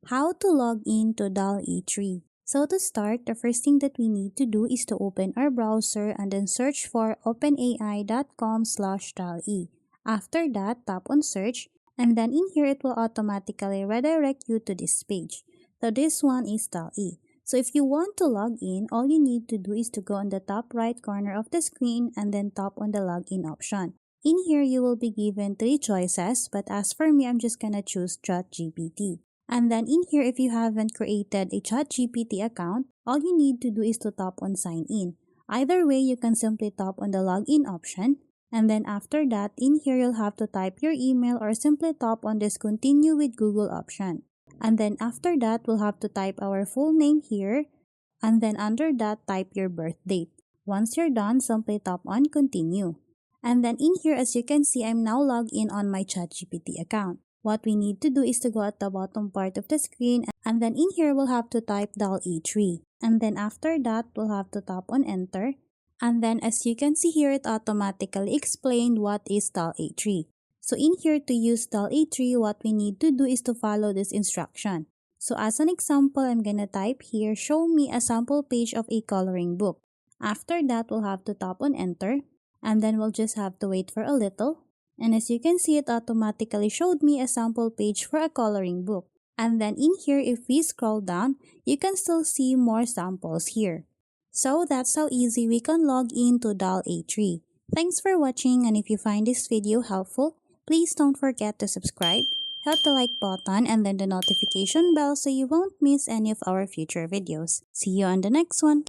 How to log in to dall-e 3. So to start, the first thing that we need to do is to open our browser and then search for openai.com/dall-e. After that, tap on search, and then in here it will automatically redirect you to this page. So this one is dall-e. So if you want to log in, all you need to do is to go on the top right corner of the screen and then tap on the login option. In here, you will be given 3 choices, but as for me, I'm just gonna choose ChatGPT. And then in here, if you haven't created a ChatGPT account, all you need to do is to tap on sign in. Either way, you can simply tap on the login option. And then after that, in here, you'll have to type your email or simply tap on this continue with Google option. And then after that, we'll have to type our full name here. And then under that, type your birth date. Once you're done, simply tap on continue. And then in here, as you can see, I'm now logged in on my ChatGPT account. What we need to do is to go at the bottom part of the screen, and then in here we'll have to type dall-e 3. And then after that, we'll have to tap on enter. And then as you can see here, it automatically explained what is dall-e 3. So in here, to use dall-e 3, what we need to do is to follow this instruction. So as an example, I'm gonna type here, show me a sample page of a coloring book. After that, we'll have to tap on enter, and then we'll just have to wait for a little. And as you can see, it automatically showed me a sample page for a coloring book. And then in here, if we scroll down, you can still see more samples here. So that's how easy we can log in to dall-e 3. Thanks for watching, and if you find this video helpful, please don't forget to subscribe, hit the like button, and then the notification bell so you won't miss any of our future videos. See you on the next one.